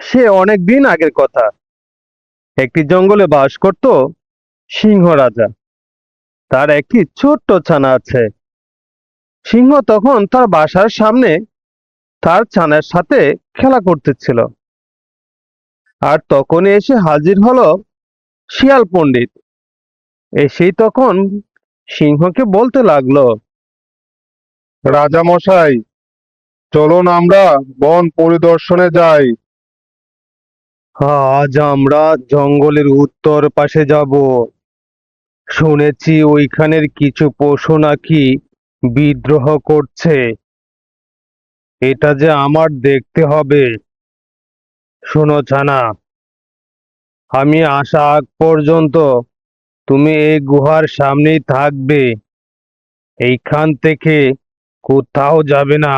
সে অনেক দিন আগের কথা। একটি জঙ্গলে বাস করত সিংহ রাজা। তার একটি ছোট্ট ছানা আছে। সিংহ তখন তার বাসার সামনে তার ছানার সাথে খেলা করতেছিল। আর তখনই এসে হাজির হলো শিয়াল পণ্ডিত। এসেই তখন সিংহকে বলতে লাগলো, রাজা মশাই, চলুন আমরা বন পরিদর্শনে যাই। আজ আমরা জঙ্গলের উত্তর পাশে যাব। শুনেছি ওইখানের কিছু পশু নাকি বিদ্রোহ করছে। এটা যে আমার দেখতে হবে। শোনো ছানা, আমি আসা আগ পর্যন্ত তুমি এই গুহার সামনেই থাকবে। এইখান থেকে কোথাও যাবে না।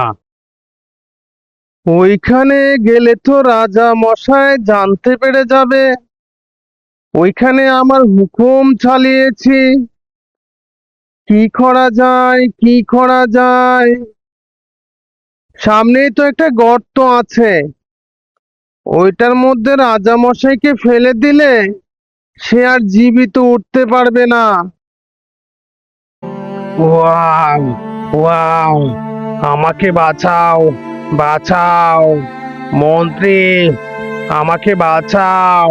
ওইখানে গেলে তো রাজা মশাই জানতে পেরে যাবে। ওইখানে আমার হুকুম চালিয়েছি। কি করা যায়, কি করা যায়? সামনেই তো একটা গর্ত আছে। ওইটার মধ্যে রাজা মশাইকে ফেলে দিলে সে আর জীবিত উঠতে পারবে না। ওয়াও, ওয়াও, আমাকে বাঁচাও, বাঁচাও, মন্ত্রী, আমাকে বাঁচাও।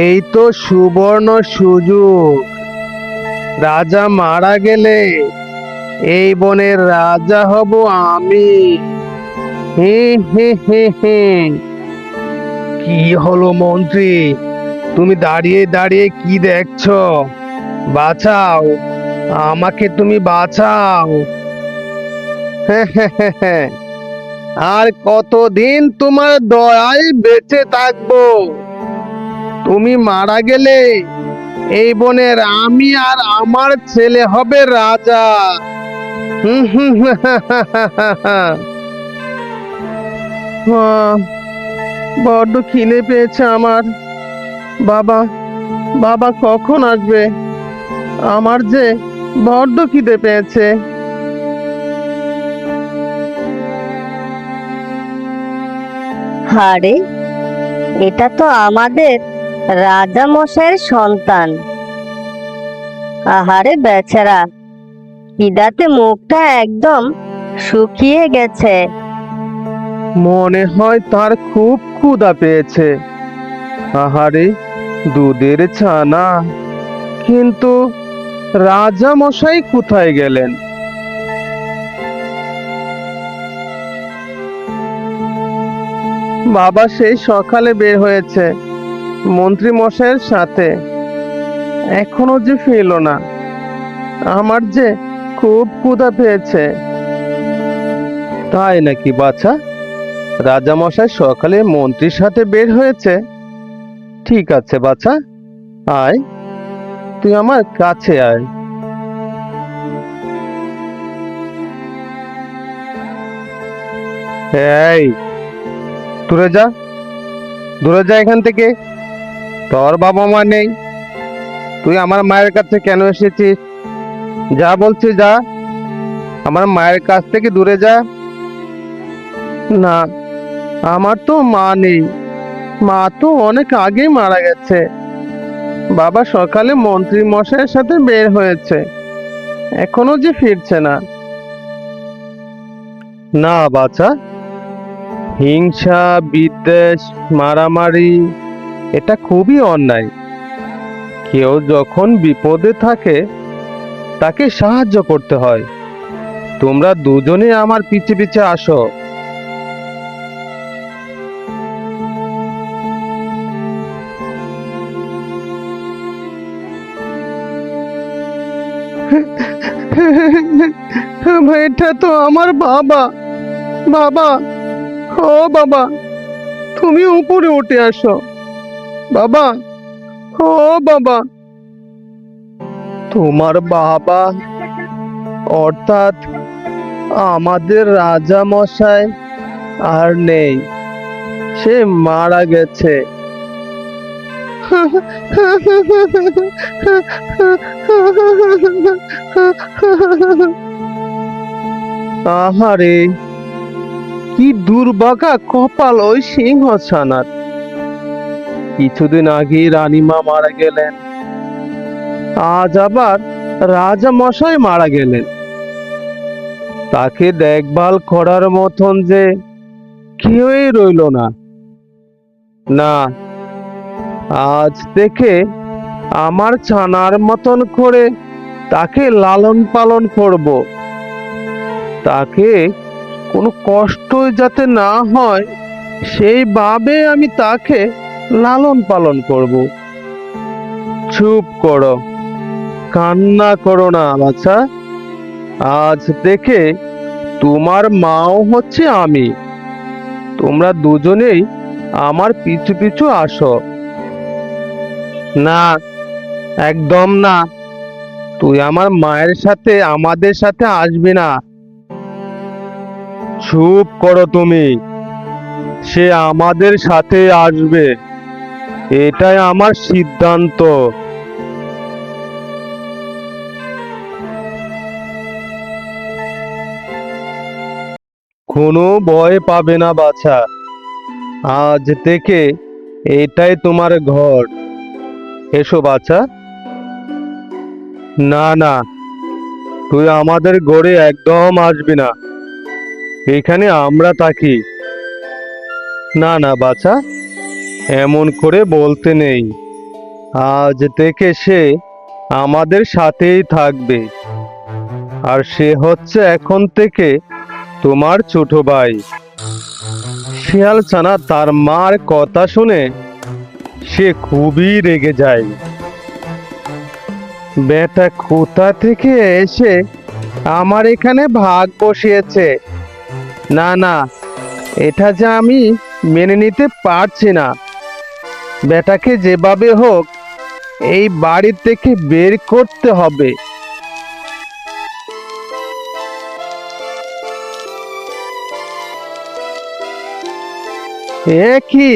এই তো সুবর্ণ সুযোগ। রাজা মারা গেলে এই বনের রাজা হব আমি। হে হে হে হে। কি হলো মন্ত্রী? তুমি দাঁড়িয়ে দাঁড়িয়ে কি দেখছো? বাঁচাও, আমাকে তুমি বাঁচাও। আর কতদিন তোমার দয়ায় বেঁচে থাকবো? তুমি মারা গেলে এই বনের আমি আর আমার ছেলে হবে রাজা। হুম হুম হুম, হা, হা, হা, হা, হা। আহ, বড্ড খিদে পেয়েছে আমার। বাবা, বাবা কখন আসবে? আমার যে বড্ড খিদে পেয়েছে। আরে, এটা তো আমাদের রাজা মশাইয়ের সন্তান। আহারে বেচারা, খিদাতে মুখটা একদম শুকিয়ে গেছে। মনে হয় তার খুব ক্ষুধা পেয়েছে। আহারে, দুধের ছানা। কিন্তু রাজা মশাই কোথায় গেলেন? বাবা সেই সকালে বের হয়েছে মন্ত্রী মশাইয়ের সাথে, এখনো যে ফিরলো না। আমার যে খুব ক্ষুধা পেয়েছে। তাই নাকি বাছা? রাজা মশাই সকালে মন্ত্রীর সাথে বের হয়েছে। ঠিক আছে বাছা, আয়, তুই আমার কাছে আয়। এই, দূরে যা, দূরে যা এখান থেকে। তোর বাবা মা নেই, তুই আমার মায়ের কাছে কেন এসেছিস? যা বলছি যা, আমার মায়ের কাছ থেকে দূরে যা। না, আমার তো মা নেই। মা তো অনেক আগেই মারা গেছে। বাবা সকালে মন্ত্রী মশাইয়ের সাথে বের হয়েছে, এখনো যে ফিরছে না। না বাছা, হিংসা, বিদ্বেষ, মারামারি, এটা খুবই অন্যায়। কেউ যখন বিপদে থাকে তাকে সাহায্য করতে হয়। তোমরা দুজনে আমার পিছে পিছে আসো। এটা তো আমার বাবা। বাবা, ও বাবা, তুমি উপরে উঠে আসো। বাবা, ও বাবা, তোমার বাবা অর্থাৎ আমাদের রাজা মশাই আর নেই, সে মারা গেছে। আহারে, কি দুর্ভাগা কপাল ওই সিংহ ছানার। কিছুদিন আগে রানীমা মারা গেলেন, আজ আবার রাজা মশাই মারা গেলেন। তাকে দেখভাল করার মতন যে কেউই রইল না। না, আজ থেকে আমার ছানার মতন করে তাকে লালন পালন করব। তাকে কোনো কষ্ট যাতে না হয় সেইভাবে আমি তাকে লালন পালন করব। চুপ করো, কান্না করো না বাছা। আজ থেকে তোমার মাও হচ্ছে আমি। তোমরা দুজনেই আমার পিছু পিছু আসো। না, একদম না। তুই আমার মায়ের সাথে আমাদের সাথে আসবি না। চুপ করো তুমি। সে আমাদের সাথে আসবে, এটাই আমার সিদ্ধান্ত। কোনো ভয় পাবে না বাছা। আজ থেকে এটাই তোমার ঘর। এসো বাছা। না না, তুই আমাদের ঘরে একদম আসবি না। এখানে আমরা থাকি। না না বাছা, এমন করে বলতে নেই। আজ থেকে সে আমাদের সাথেই থাকবে। আর সে হচ্ছে এখন থেকে তোমার ছোট ভাই। শিয়াল ছানা তার মার কথা শুনে সে খুবই রেগে যায়। বেটা কোথা থেকে এসে আমার এখানে ভাগ বসিয়েছে। না না, এটা যে আমি মেনে নিতে পারছি না। বেটাকে যেভাবে হোক এই বাড়ি থেকে বের করতে হবে। এ কি,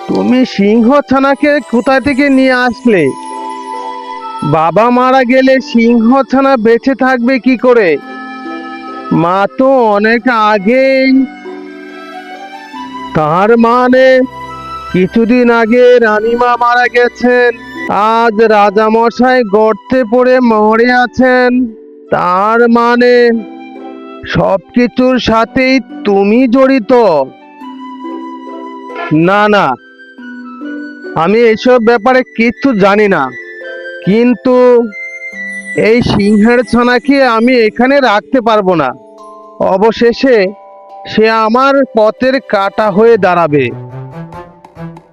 তুমি সিংহ ছানাকে কোথায় থেকে নিয়ে আসলে? বাবা মারা গেলে সিংহ ছানা বেঁচে থাকবে কি করে? মা তো অনেক আগেই। তার মানে কিছুদিন আগে রানীমা মারা গেছেন, আজ রাজামশাই গর্তে পড়ে মরে আছেন। তার মানে সবকিছুর সাথেই তুমি জড়িত। না না, আমি এসব ব্যাপারে কিচ্ছু জানি না। কিন্তু এই সিংহের ছানাকে আমি এখানে রাখতে পারবো না। অবশেষে সে আমার পথের কাঁটা হয়ে দাঁড়াবে।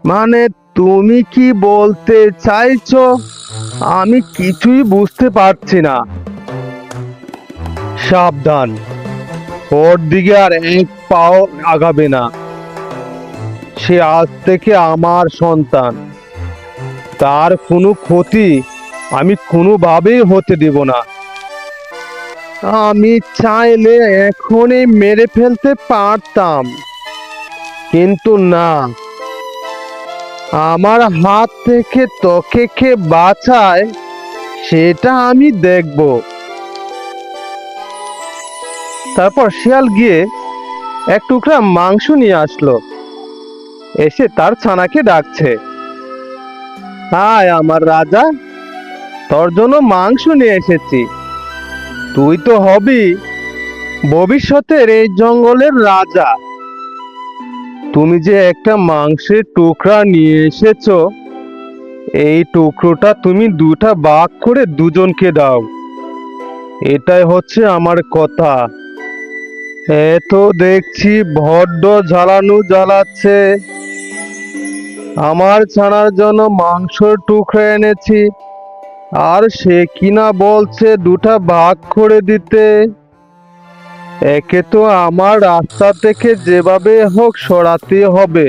মানে তুমি কি বলতে চাইছো? আমি কিছুই বুঝতে পারছি না। সাবধান, ওর দিকে আর এক পাও আগাবে না। সে আজ থেকে আমার সন্তান। তার কোনো ক্ষতি আমি কোনোভাবেই হতে দেব না। আমি চাইলে এখনই মেরে ফেলতে পারতাম, কিন্তু না। আমার হাত থেকে তোকে কে বাঁচায় সেটা আমি দেখব। তারপর শিয়াল গিয়ে এক টুকরা মাংস নিয়ে আসলো। এসে তার ছানাকে ডাকছে, আয় আমার রাজা, তোর জন্য মাংস নিয়ে এসেছি। তুই তো হবি ভবিষ্যতের এই জঙ্গলের রাজা। তুমি যে একটা মাংসের টুকরা নিয়ে এসেছো, এই টুকরোটা তুমি দুটা ভাগ করে দুজনকে দাও। এটাই হচ্ছে আমার কথা। এত দেখছি বড্ড জ্বালানো জ্বালাচ্ছে। আমার ছানার জন্য মাংসের টুকরা এনেছি, আর সে কিনা বলছে দুটা ভাগ করে দিতে। একে তো আমার রাস্তা থেকে যেভাবে হোক সরাতে হবে,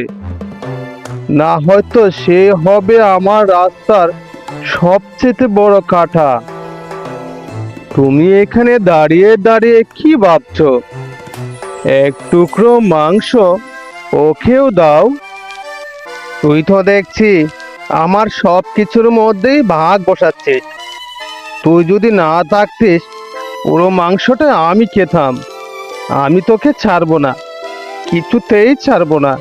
না হয়তো সে হবে আমার রাস্তার সবচেয়ে বড় কাঁটা। তুমি এখানে দাঁড়িয়ে দাঁড়িয়ে কি ভাবছো? এক টুকরো মাংস ওকেও দাও। তুই তো দেখছি আমার সব কিছুর মধ্যেই ভাগ বসাচ্ছিস। তুই যদি না থাকতিস পুরো মাংসটা আমি খেতাম। আমি তোকে ছাড়বো না। কিছুতেই ছাড়বো না।